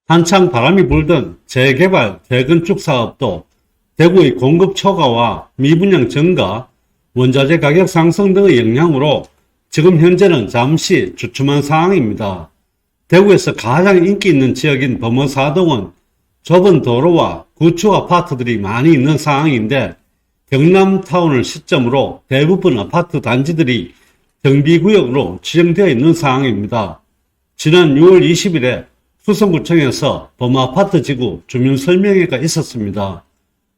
한창 바람이 불던 재개발, 재건축 사업도 대구의 공급 초과와 미분양 증가, 원자재 가격 상승 등의 영향으로 지금 현재는 잠시 주춤한 상황입니다. 대구에서 가장 인기 있는 지역인 범어사동은 좁은 도로와 구축 아파트들이 많이 있는 상황인데 경남타운을 시점으로 대부분 아파트 단지들이 정비구역으로 지정되어 있는 상황입니다. 지난 6월 20일에 수성구청에서 범어아파트 지구 주민설명회가 있었습니다.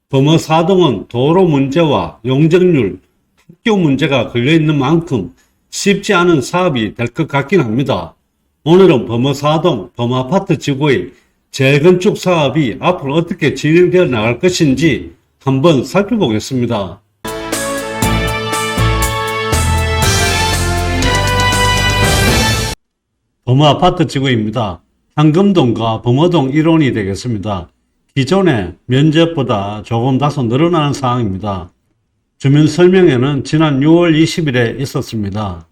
범어사동은 도로 문제와 용적률, 학교 문제가 걸려있는 만큼 쉽지 않은 사업이 될 것 같긴 합니다. 오늘은 범어사동, 범어아파트 지구의 재건축 사업이 앞으로 어떻게 진행되어 나갈 것인지 한번 살펴보겠습니다. 범어아파트 지구입니다. 황금동과 범어동 1호원이 되겠습니다. 기존의 면적보다 조금 다소 늘어나는 상황입니다. 주민설명회는 지난 6월 20일에 있었습니다.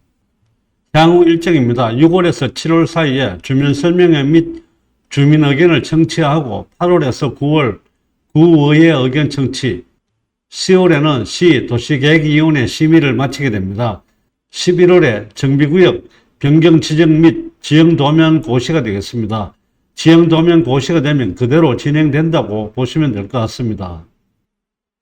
향후 일정입니다. 6월에서 7월 사이에 주민설명회 및 주민의견을 청취하고 8월에서 9월 구의회 의견 청취, 10월에는 시 도시계획위원회 심의를 마치게 됩니다. 11월에 정비구역 변경 지정 및 지형도면 고시가 되겠습니다. 지형도면 고시가 되면 그대로 진행된다고 보시면 될 것 같습니다.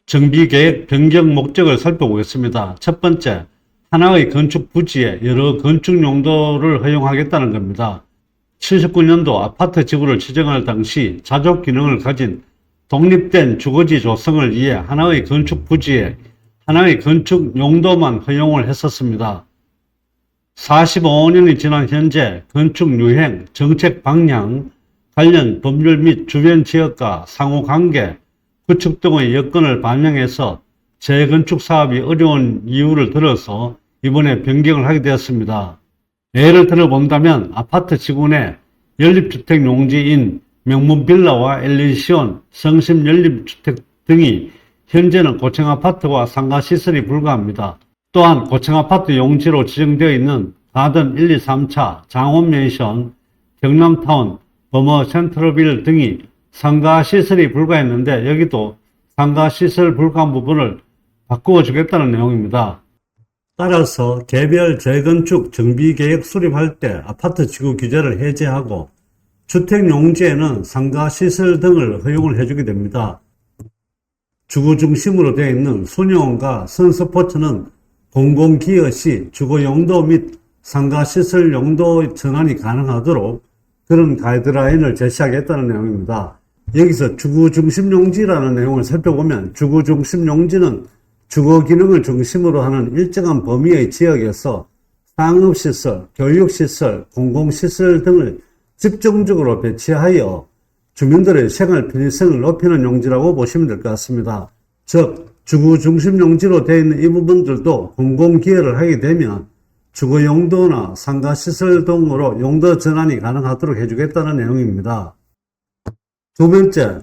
정비계획 변경 목적을 살펴보겠습니다. 첫 번째, 하나의 건축 부지에 여러 건축 용도를 허용하겠다는 겁니다. 79년도 아파트 지구를 지정할 당시 자족 기능을 가진 독립된 주거지 조성을 위해 하나의 건축 부지에 하나의 건축 용도만 허용을 했었습니다. 45년이 지난 현재 건축 유행, 정책 방향, 관련 법률 및 주변 지역과 상호관계, 구축 등의 여건을 반영해서 재건축 사업이 어려운 이유를 들어서 이번에 변경을 하게 되었습니다. 예를 들어 본다면 아파트 지구 내 연립주택 용지인 명문 빌라와 엘리시온, 성심 연립주택 등이 현재는 고층 아파트와 상가시설이 불가합니다. 또한 고층 아파트 용지로 지정되어 있는 가든 1, 2, 3차, 장원맨션, 경남타운, 범어 센트럴빌 등이 상가시설이 불가했는데 여기도 상가시설 불가한 부분을 바꾸어 주겠다는 내용입니다. 따라서 개별 재건축 정비계획 수립할 때 아파트 지구 규제를 해제하고 주택용지에는 상가시설 등을 허용을 해주게 됩니다. 주거 중심으로 되어 있는 순영원과 선스포츠는 공공기여 시 주거 용도 및 상가시설 용도 전환이 가능하도록 그런 가이드라인을 제시하겠다는 내용입니다. 여기서 주거중심용지라는 내용을 살펴보면 주거중심용지는 주거 기능을 중심으로 하는 일정한 범위의 지역에서 상업시설, 교육시설, 공공시설 등을 집중적으로 배치하여 주민들의 생활 편의성을 높이는 용지라고 보시면 될 것 같습니다. 즉, 주거 중심 용지로 되어 있는 이 부분들도 공공기여를 하게 되면 주거 용도나 상가시설 등으로 용도 전환이 가능하도록 해주겠다는 내용입니다. 두 번째,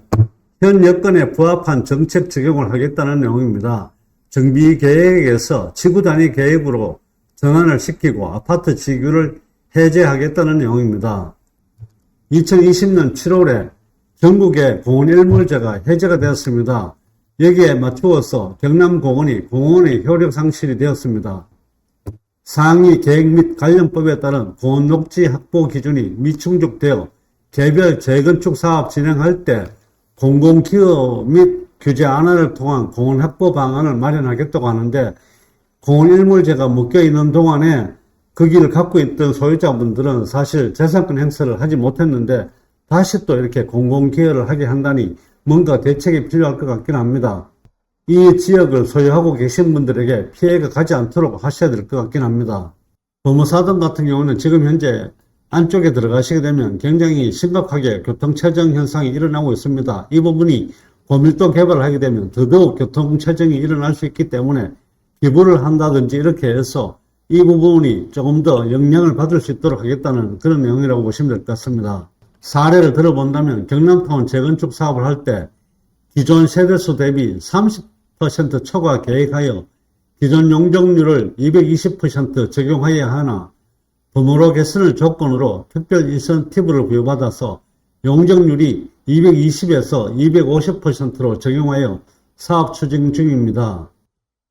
현 여건에 부합한 정책 적용을 하겠다는 내용입니다. 정비계획에서 지구 단위 계획으로 전환을 시키고 아파트 지구를 해제하겠다는 내용입니다. 2020년 7월에 전국의 공원 일몰제가 해제가 되었습니다. 여기에 맞추어서 경남공원이 공원의 효력 상실이 되었습니다. 상위 계획 및 관련법에 따른 공원 녹지 확보 기준이 미충족되어 개별 재건축 사업 진행할 때 공공기여 및 규제 완화를 통한 공원 확보 방안을 마련하겠다고 하는데 공원 일몰제가 묶여있는 동안에 거기를 갖고 있던 소유자분들은 사실 재산권 행사를 하지 못했는데 다시 또 이렇게 공공기여를 하게 한다니 뭔가 대책이 필요할 것 같긴 합니다. 이 지역을 소유하고 계신 분들에게 피해가 가지 않도록 하셔야 될 것 같긴 합니다. 범어사동 같은 경우는 지금 현재 안쪽에 들어가시게 되면 굉장히 심각하게 교통체증 현상이 일어나고 있습니다. 이 부분이 고밀도 개발을 하게 되면 더더욱 교통체증이 일어날 수 있기 때문에 기부를 한다든지 이렇게 해서 이 부분이 조금 더 영향을 받을 수 있도록 하겠다는 그런 내용이라고 보시면 될 것 같습니다. 사례를 들어본다면 경남타운 재건축 사업을 할 때 기존 세대수 대비 30% 초과 계획하여 기존 용적률을 220% 적용하여야 하나 범어로 개선을 조건으로 특별 인센티브를 부여받아서 용적률이 220에서 250%로 적용하여 사업 추진 중입니다.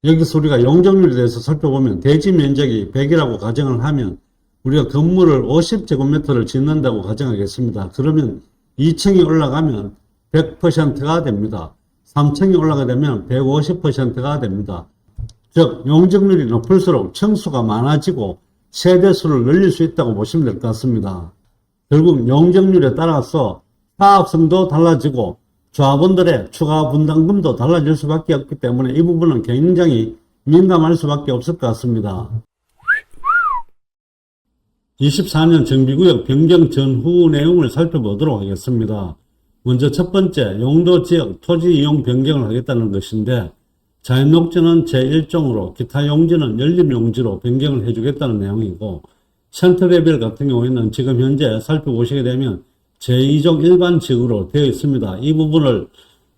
여기서 우리가 용적률에 대해서 살펴보면 대지 면적이 100이라고 가정을 하면 우리가 건물을 50제곱미터를 짓는다고 가정하겠습니다. 그러면 2층이 올라가면 100%가 됩니다. 3층이 올라가게 되면 150%가 됩니다. 즉 용적률이 높을수록 층수가 많아지고 세대수를 늘릴 수 있다고 보시면 될 것 같습니다. 결국 용적률에 따라서 사업성도 달라지고 조합원들의 추가 분담금도 달라질 수밖에 없기 때문에 이 부분은 굉장히 민감할 수밖에 없을 것 같습니다. 24년 정비구역 변경 전후 내용을 살펴보도록 하겠습니다. 먼저 첫 번째, 용도지역 토지이용 변경을 하겠다는 것인데 자연녹지는 제1종으로 기타 용지는 연립용지로 변경을 해주겠다는 내용이고 센터레벨 같은 경우에는 지금 현재 살펴보시게 되면 제2종 일반지역으로 되어 있습니다. 이 부분을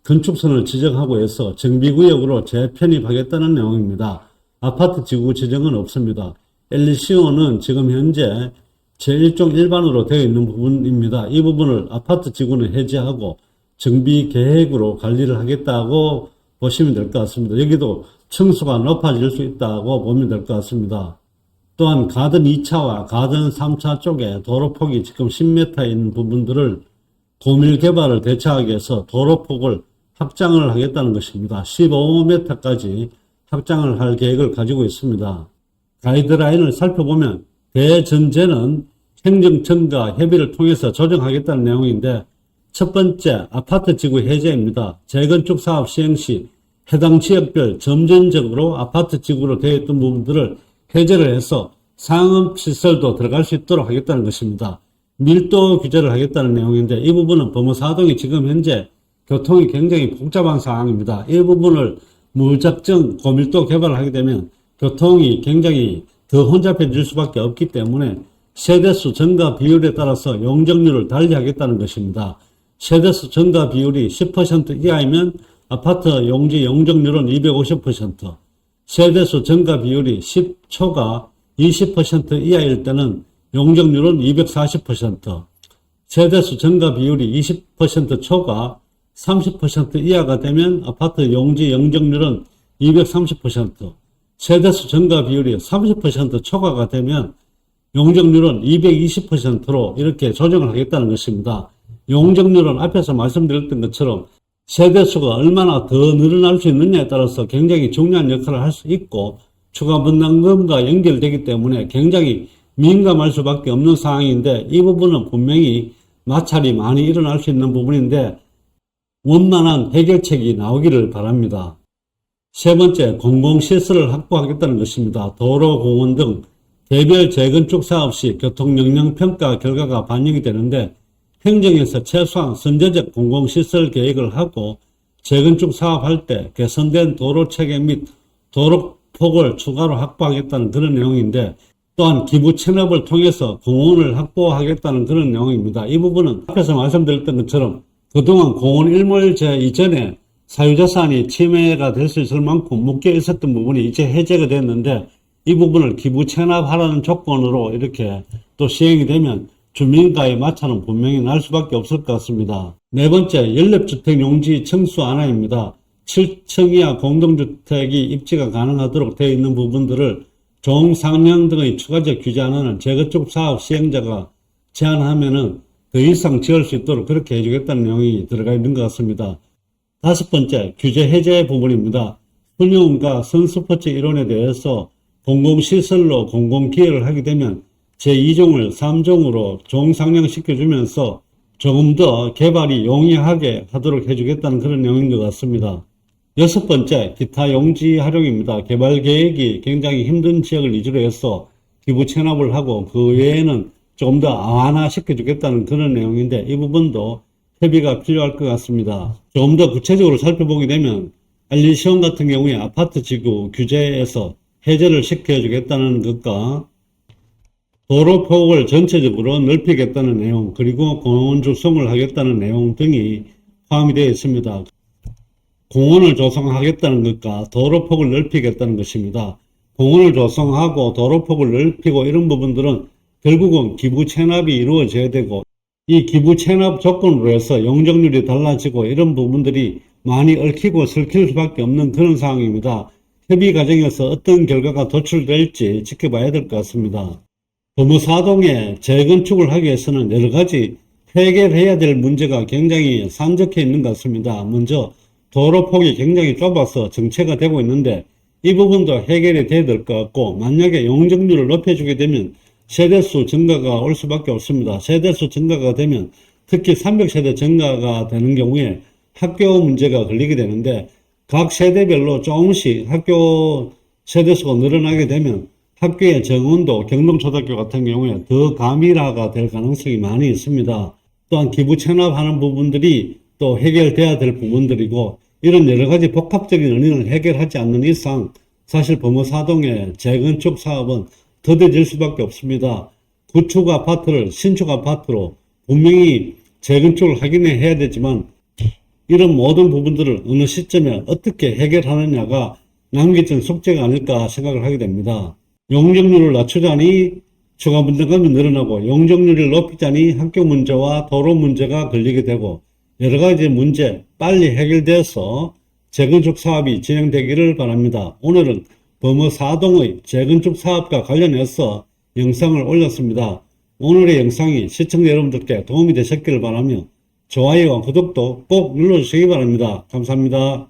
건축선을 지정하고 해서 정비구역으로 재편입하겠다는 내용입니다. 아파트 지구 지정은 없습니다. LCO는 지금 현재 제1종 일반으로 되어 있는 부분입니다. 이 부분을 아파트 지구는 해제하고 정비계획으로 관리를 하겠다고 보시면 될 것 같습니다. 여기도 층수가 높아질 수 있다고 보면 될 것 같습니다. 또한 가든 2차와 가든 3차 쪽에 도로폭이 지금 10m 있는 부분들을 고밀 개발을 대처하기 위해서 도로폭을 확장을 하겠다는 것입니다. 15m까지 확장을 할 계획을 가지고 있습니다. 가이드라인을 살펴보면 대전제는 행정청과 협의를 통해서 조정하겠다는 내용인데 첫 번째 아파트 지구 해제입니다. 재건축 사업 시행 시 해당 지역별 점진적으로 아파트 지구로 되어 있던 부분들을 해제를 해서 상업시설도 들어갈 수 있도록 하겠다는 것입니다. 밀도 규제를 하겠다는 내용인데 이 부분은 범어사동이 지금 현재 교통이 굉장히 복잡한 상황입니다. 이 부분을 무작정 고밀도 개발을 하게 되면 교통이 굉장히 더 혼잡해질 수밖에 없기 때문에 세대수 증가 비율에 따라서 용적률을 달리하겠다는 것입니다. 세대수 증가 비율이 10% 이하이면 아파트 용지 용적률은 250%, 세대수 증가 비율이 10초가 20% 이하일 때는 용적률은 240%, 세대수 증가 비율이 20% 초과 30% 이하가 되면 아파트 용지 용적률은 230%, 세대수 증가 비율이 30% 초과가 되면 용적률은 220%로 이렇게 조정을 하겠다는 것입니다. 용적률은 앞에서 말씀드렸던 것처럼 세대수가 얼마나 더 늘어날 수 있느냐에 따라서 굉장히 중요한 역할을 할 수 있고 추가 분담금과 연결되기 때문에 굉장히 민감할 수밖에 없는 상황인데 이 부분은 분명히 마찰이 많이 일어날 수 있는 부분인데 원만한 해결책이 나오기를 바랍니다. 세 번째, 공공시설을 확보하겠다는 것입니다. 도로, 공원 등 개별 재건축 사업 시 교통영향평가 결과가 반영이 되는데 행정에서 최소한 선제적 공공시설 계획을 하고 재건축 사업할 때 개선된 도로 체계 및 도로폭을 추가로 확보하겠다는 그런 내용인데 또한 기부 체납을 통해서 공원을 확보하겠다는 그런 내용입니다. 이 부분은 앞에서 말씀드렸던 것처럼 그동안 공원 일몰제 이전에 사유재산이 침해가 될 수 있을 만큼 묶여 있었던 부분이 이제 해제가 됐는데 이 부분을 기부 체납하라는 조건으로 이렇게 또 시행이 되면 주민과의 마찰은 분명히 날 수밖에 없을 것 같습니다. 네 번째, 연립주택 용지 층수 완화입니다. 7층 이하 공동주택이 입지가 가능하도록 되어 있는 부분들을 종상량 등의 추가적 규제 안하는 재건축 사업 시행자가 제안하면은 더 이상 지을 수 있도록 그렇게 해주겠다는 내용이 들어가 있는 것 같습니다. 다섯 번째, 규제 해제 부분입니다. 훈련과 선스포츠 이론에 대해서 공공시설로 공공기여를 하게 되면 제2종을 3종으로 종상량시켜주면서 조금 더 개발이 용이하게 하도록 해주겠다는 그런 내용인 것 같습니다. 여섯 번째, 기타 용지 활용입니다. 개발 계획이 굉장히 힘든 지역을 위주로 해서 기부 체납을 하고 그 외에는 조금 더 완화시켜주겠다는 그런 내용인데 이 부분도 협의가 필요할 것 같습니다. 조금 더 구체적으로 살펴보게 되면 알리시온 같은 경우에 아파트 지구 규제에서 해제를 시켜주겠다는 것과 도로폭을 전체적으로 넓히겠다는 내용 그리고 공원 조성을 하겠다는 내용 등이 포함이 되어 있습니다. 공원을 조성하겠다는 것과 도로폭을 넓히겠다는 것입니다. 공원을 조성하고 도로폭을 넓히고 이런 부분들은 결국은 기부 체납이 이루어져야 되고 이 기부 체납 조건으로 해서 용적률이 달라지고 이런 부분들이 많이 얽히고 설킬 수밖에 없는 그런 상황입니다. 협의 과정에서 어떤 결과가 도출될지 지켜봐야 될 것 같습니다. 범어사동에 재건축을 하기 위해서는 여러 가지 해결해야 될 문제가 굉장히 산적해 있는 것 같습니다. 먼저 도로폭이 굉장히 좁아서 정체가 되고 있는데 이 부분도 해결이 돼야 될 것 같고, 만약에 용적률을 높여주게 되면 세대수 증가가 올 수밖에 없습니다. 세대수 증가가 되면 특히 300세대 증가가 되는 경우에 학교 문제가 걸리게 되는데, 각 세대별로 조금씩 학교 세대수가 늘어나게 되면 학교의 정원도 경동초등학교 같은 경우에 더 가밀화가 될 가능성이 많이 있습니다. 또한 기부 체납하는 부분들이 또 해결돼야 될 부분들이고, 이런 여러 가지 복합적인 원인을 해결하지 않는 이상 사실 범어사동의 재건축 사업은 더뎌질 수밖에 없습니다. 구축 아파트를 신축 아파트로 분명히 재건축을 하긴 해야 되지만, 이런 모든 부분들을 어느 시점에 어떻게 해결하느냐가 남겨진 숙제가 아닐까 생각을 하게 됩니다. 용적률을 낮추자니 추가 분담금이 늘어나고, 용적률을 높이자니 학교 문제와 도로 문제가 걸리게 되고, 여러 가지 문제 빨리 해결돼서 재건축 사업이 진행되기를 바랍니다. 오늘은 범어사동의 재건축 사업과 관련해서 영상을 올렸습니다. 오늘의 영상이 시청자 여러분들께 도움이 되셨기를 바라며 좋아요와 구독도 꼭 눌러주시기 바랍니다. 감사합니다.